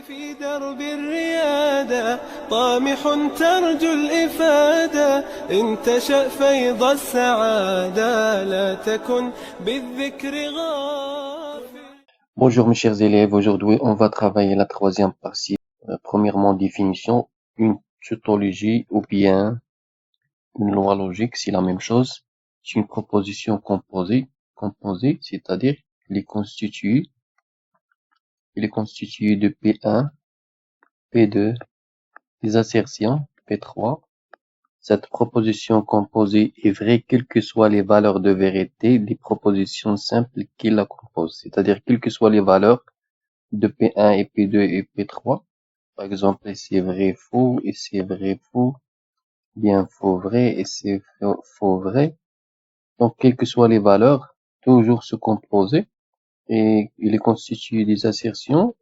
في درب الريادة طامح ترجو الإفادة إن تشأ فيض السعادة لا تكن بالذكر غافل. Bonjour mes chers élèves, aujourd'hui on va travailler la troisième partie. Premièrement, définition, une tautologie ou bien une loi logique, c'est la même chose. C'est une proposition composée, c'est-à-dire il est constitué de P1, P2, des assertions, P3. Cette proposition composée est vraie quelles que soient les valeurs de vérité des propositions simples qui la composent, c'est-à-dire quelles que soient les valeurs de P1 et P2 et P3. Par exemple, c'est vrai, faux, et c'est vrai, faux, bien faux, vrai, et c'est faux, vrai. Donc, quelles que soient les valeurs, toujours se composer, et il est constitué des assertions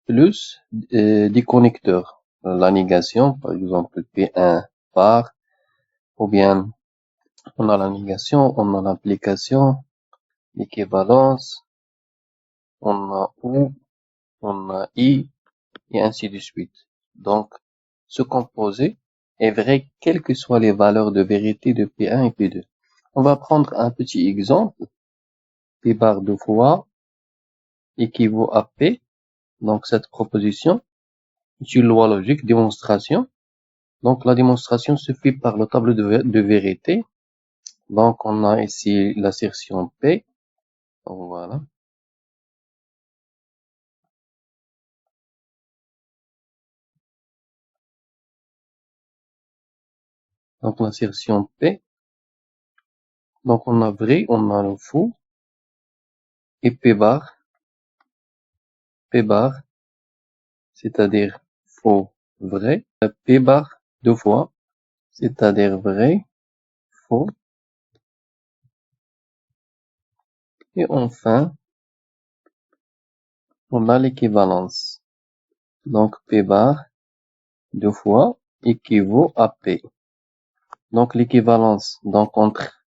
plus des connecteurs. La négation, par exemple, P1 par, ou bien on a la négation, on a l'application, l'équivalence, on a ou, on a i, et ainsi de suite. Donc, ce composé est vrai quelles que soient les valeurs de vérité de P1 et P2. On va prendre un petit exemple. P bar 2 fois équivaut à P. Donc, cette proposition est une loi logique, démonstration. Donc, la démonstration se fait par le tableau de vérité. Donc, on a ici l'assertion P. Donc, voilà. Donc, l'assertion P. Donc, on a vrai, on a le faux. Et P bar, c'est-à-dire faux, vrai. P bar deux fois, c'est-à-dire vrai, faux. Et enfin, on a l'équivalence. Donc, P bar deux fois équivaut à P. Donc, l'équivalence, donc, entre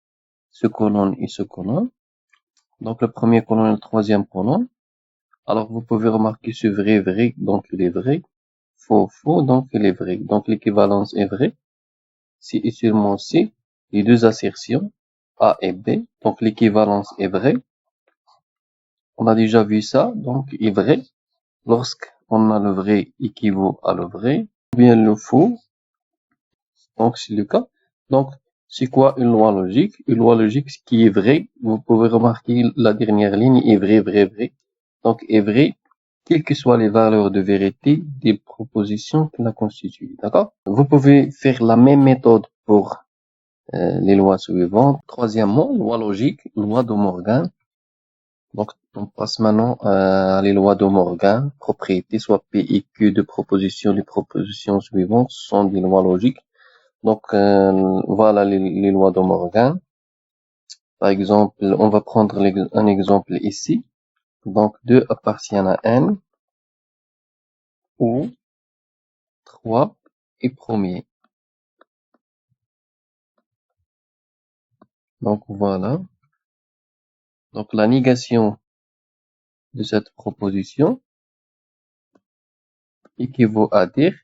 ce colonne et ce colonne. Donc, le premier colonne et le troisième colonne. Alors, vous pouvez remarquer ce vrai, vrai, donc il est vrai. Faux, faux, donc il est vrai. Donc, l'équivalence est vraie. Si et seulement si les deux assertions, A et B, donc l'équivalence est vraie. On a déjà vu ça, donc il est vrai. Lorsqu'on a le vrai équivaut à le vrai, ou bien le faux, donc c'est le cas. Donc, c'est quoi une loi logique? Une loi logique, ce qui est vrai, vous pouvez remarquer la dernière ligne est vrai, vrai, vrai. Donc, est vrai, quelles que soient les valeurs de vérité des propositions qui la constituent. D'accord? Vous pouvez faire la même méthode pour les lois suivantes. Troisièmement, loi logique, loi de Morgan. Donc, on passe maintenant à les lois de Morgan. Propriété, soit P et Q de propositions. Les propositions suivantes sont des lois logiques. Donc, voilà les lois de Morgan. Par exemple, on va prendre un exemple ici. Donc, 2 appartiennent à n, où 3 est premier. Donc, voilà. Donc, la négation de cette proposition équivaut à dire,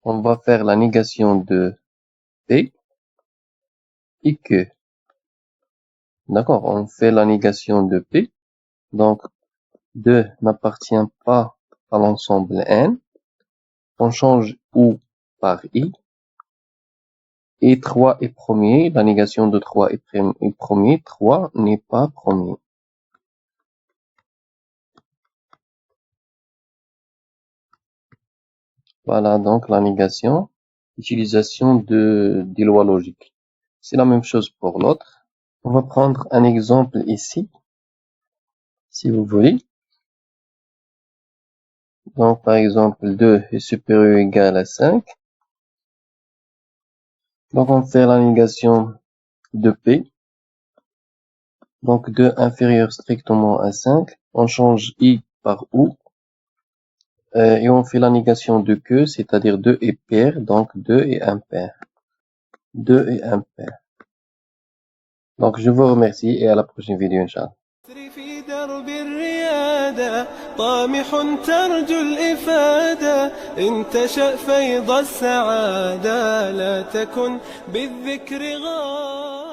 on va faire la négation de P et Q. D'accord, on fait la négation de P. Donc, 2 n'appartient pas à l'ensemble N. On change OU par I. Et 3 est premier. La négation de 3 est premier. 3 n'est pas premier. Voilà donc la négation. Utilisation des lois logiques. C'est la même chose pour l'autre. On va prendre un exemple ici, si vous voulez. Donc, par exemple, 2 est supérieur ou égal à 5. Donc, on fait la négation de P. Donc, 2 inférieur strictement à 5. On change I par OU. Et on fait la négation de Q, c'est-à-dire 2 est pair, donc 2 est impair. 2 est impair. Donc, je vous remercie et à la prochaine vidéo, Inch'Allah. في درب الريادة الريادة طامح ترجو الإفادة إن تشأ فيض السعادة لا تكن بالذكر غافلا.